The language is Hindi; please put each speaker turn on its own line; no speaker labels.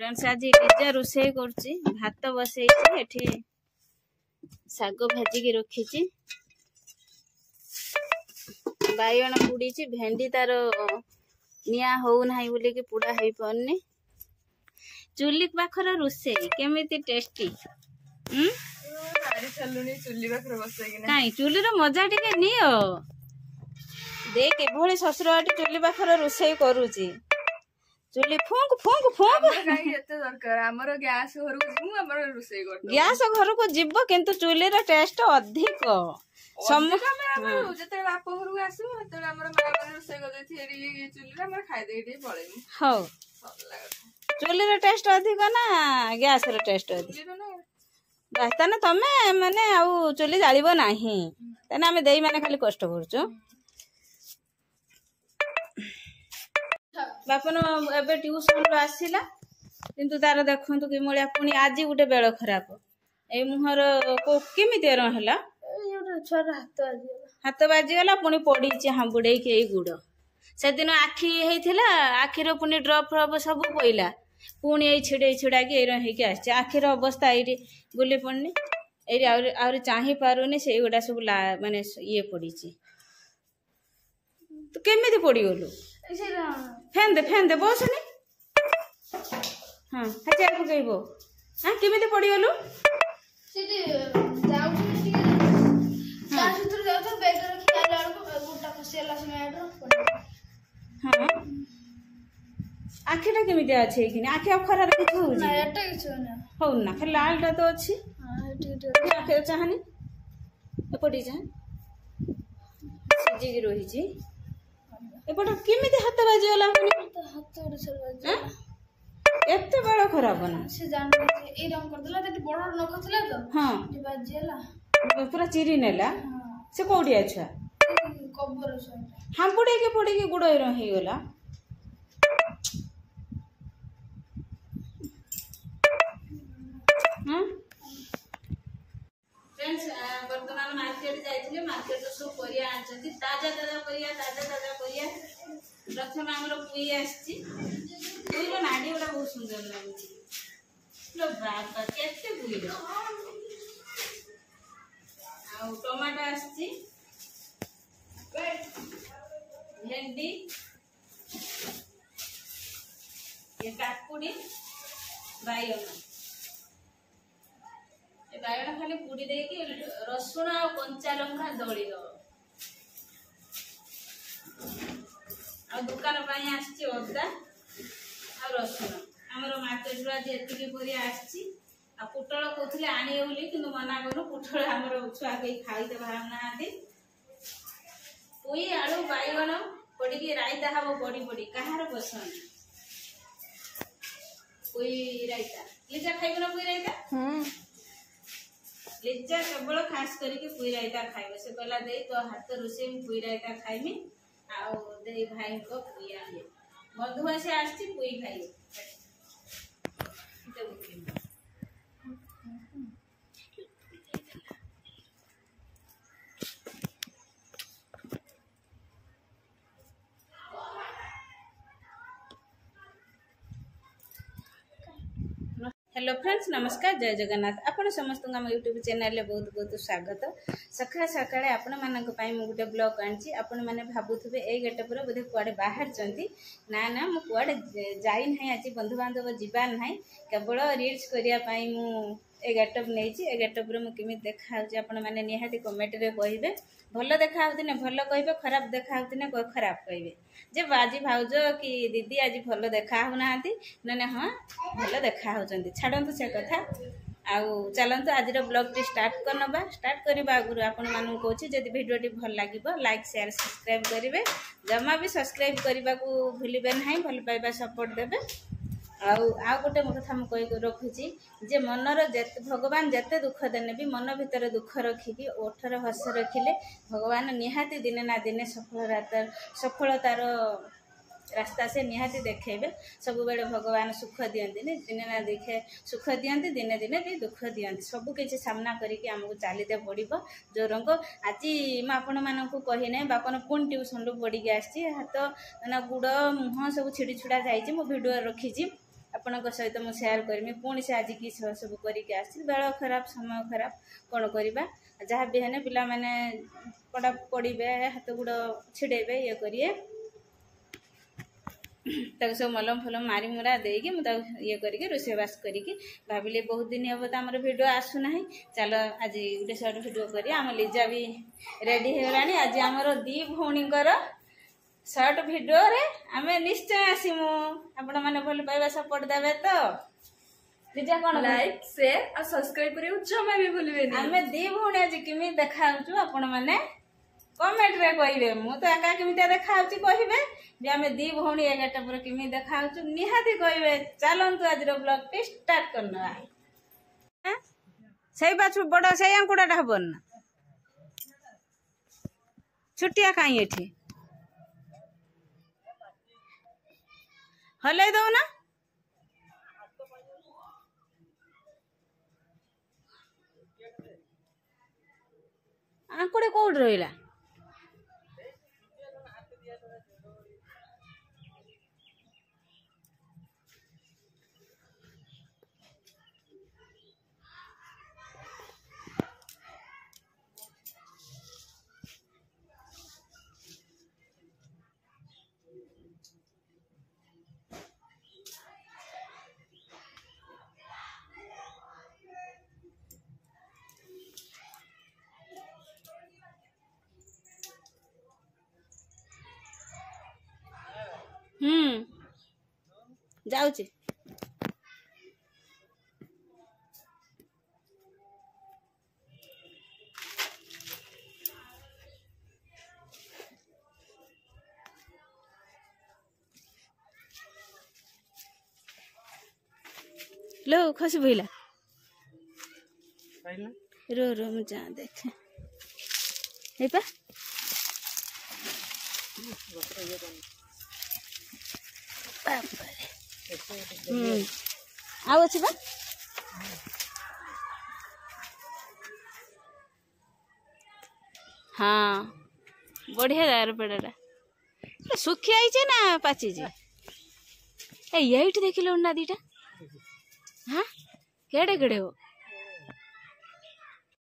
फ्रेंड्स आज लिजा रोषे करुच्ची भात बसई एठी शाग भाजिकी रखी बाइगण पुड़ी भेंडी तार निया हो ना बोलिकी पुड़ा हो पारनी चुली पाखर रोषे केमी टेस्टी कहीं चुली मजा टे नि देख एभली शशुर चुली पाखर रोषे करुची चुली फूंक फूंक फूंक गैस घर को जीव किंतु चुली टेस्ट अधिक चुली टेस्ट अधिक ना गैस टेस्ट अधिक ताने तमे माने आउ चुली जालिबो नाही ताने आमे देई माने खाली कष्ट करछु बापन एबे ट्यूशन रो आसीला किंतु तार देखंतु कि मोळिया पुनी आज गुटे बेळ खराब ए मुहर को केमिति रहला हाथ बाजी गला पुनी पड़ी हांबुड़े के गुड़ से दिन आखि हेइथिला आखिर पुनी ड्रप फ्रप सब पइला पुनी ए छिड़े छिड़ा के आछे आखिर अवस्था एरी बुली पड़नी एरी आउरी चाहि पारुनी से गुडा सब माने ये पड़ीची तो केमिति पड़ी गलु फेन दे बसनी हाँ हचे पकईबो हाँ केमिति पड़ी गलु हाँ आखिटा केमिति अछि कि आखि अब खरा किछ हो ना खाली लालटा तो अछि आखि चाहनी एपटी जा सिजी रही छी एपट केमिति हाथ बाजी गला एते बड़ खराब ना
से जान ए रंग कर देला ते बड़ नख थिला तो
हां
जे बाजी गला
पूरा चिरी नेला से कोडी अच्छा
कबर से
हम पड़ी के गुड़ रही गला हां फ्रेंड्स वर्तमान मार्केट जाइथिले मार्केट तो सब परिया आनछथि ताजा परिया प्रथम हमरो पुई आछि पुईरो नाडी बड़ा बहुत सुंदर लागुछि लो बाबा केते पुईरो आ टमाटो आछि भेंडी ये काकुड़ी बाइगण ए बाइगण खाली पुड़ी दे के रसुण आ कंचा लंका दळी दो आ दुकान पाई आछि अदा आ रसुण हमरो मार्केट रो आज एतिकी परिया आछि आ पुटळ कोथले आनी बोली किंतु मना करू पुटळ हमरो छुआ के खाई ते भाव नाहाती पुई आलू बाइगण पड़ी के रायता हबो बड़ी कहार पसंद पुई रायता लिजा खाइबो ना पुई रायता लिजा केवल खास करके पुई रायता खाइबो से कहला दे तो हाथ रोसे पुई रायता खाइमी आ दे भाई को पुई आले बंधु से आछि पुई खाइबो हेलो फ्रेंड्स नमस्कार जय जगन्नाथ आपण समस्त आम यूट्यूब चैनल बहुत बहुत स्वागत सका सका आपण मानक मु गोटे ब्लॉग आनी आपण मैंने भावुवे ए गेटअप बोधे कुआड़े बाहर ना ना मु कुआड़े जाई ना आज बंधु बांधव जीवार ना केवल रील्स करने ए गेटअप नहीं ए गेटअप मुझे देखा आपण मैंने निहाती कमेंट रे कहे भल देखा भल कहे खराब देखा खराब कहे जे बाजी भाउज कि दीदी आज भल देखा ना ना हाँ भल देखा छाड़ू से कथा आउ चलतु आज ब्लॉग टी स्टार्ट करनबा स्टार्ट करबा आगु आपण मानु कहूँ जदि वीडियो भल लगे लाइक शेयर सब्सक्राइब करेंगे जमा भी सब्सक्राइब करने को भूलिबे ना भल पाइबा सपोर्ट देबे आउ गोटे कथा मुझे रखुची जे मनर भगवान जिते दुख देने भी मन भितर दुख रखिकी ओठर हस रखिले भगवान निहाती दिने ना दिने सफलतार रास्ता से निहाती देखेबे सब बेले भगवान सुख दियंती दिने ना देखे सुख दियंती दिने दिने भी दुख दियंती सब किसी सामना करके आमको चलते पड़ो जो रंग आज मुझे मानक कही ना बापन पुणी ट्यूशन रू पड़ी आसी हाथ ना गुड़ मुह सब छिड़ी छुड़ा जाइए मो भिडियो रखी ଆପଣଙ୍କ ସହିତ ମୁଁ ସେୟାର କରିମି। ପୁଣି ସେ ଆଜି କି ସବୁ କରିକି ଆସିଛି। ବେଳ ଖରାପ, ସମୟ ଖରାପ, କ'ଣ କରିବା। ଯାହା ବି ହେଲେ ପିଲାମାନେ ପଡ଼ିବେ, ହାତ ଗୋଡ଼ ଛିଡ଼େଇବେ, ଇଏ କରିବେ। ତାକୁ ସବୁ ମଲମ ଫଲମ ମାରି ମୁରା ଦେଇକି ମୁଁ ତାକୁ ଇଏ କରିକି ରୋଷେଇବାସ କରିକି ଭାବିଲି ବହୁତ ଦିନ ହେବ ତ ଆମର ଭିଡ଼ିଓ ଆସୁନାହିଁ, ଚାଲ ଆଜି ଗୋଟେ ସର୍ଟ ଭିଡ଼ିଓ କରି। ଆମ ଲିଜା ବି ରେଡ଼ି ହେଇଗଲାଣି। ଆଜି ଆମର ଦି ଭଉଣୀଙ୍କର ସର୍ଟ ଭିଡ଼ିଓରେ ଆମେ ନିଶ୍ଚୟ ଆସିମୁ। ଆପଣମାନେ ଭଲ ପାଇବା ସପୋର୍ଟ ଦେବେ ତ। ଲିଜା କ'ଣ
ଲାଇକ୍ ସେୟାର ଆଉ ସବସ୍କ୍ରାଇବ କରିବାକୁ ଜମା ବି ଭୁଲିବେନି।
ଆମେ ଦି ଭଉଣୀ ଆଜି କେମିତି ଦେଖାଯାଉଛୁ ଆପଣମାନେ କମେଣ୍ଟରେ କହିବେ। ମୁଁ ତ ଏକା କେମିତିଆ ଦେଖାଯାଉଛି କହିବେ, ଯେ ଆମେ ଦି ଭଉଣୀ ଏଗାରଟା ପରେ କେମିତି ଦେଖାଯାଉଛୁ ନିହାତି କହିବେ। ଚାଲନ୍ତୁ ଆଜିର ବ୍ଲଗଟି ଷ୍ଟାର୍ଟ କରିନେବା। ସେଇ ବାଛୁ ବଡ଼ ସେଇ ଆଙ୍କୁଡ଼ାଟା ହବନି ନା, ଛୁଟିଆ କାହିଁ ଏଠି ହଲେଇ ଦଉନା। ଆଙ୍କୁଡ଼ି କୋଉଠି ରହିଲା? ଯାଉଛି। लो खसी भइला रो रो मैं जा देखे हे पा आओ अच्छी बा हाँ बढ़िया यार पेड़ा सुखी आई ना पाची यही देख लो ना दीटा हाँ केड़े केड़े हो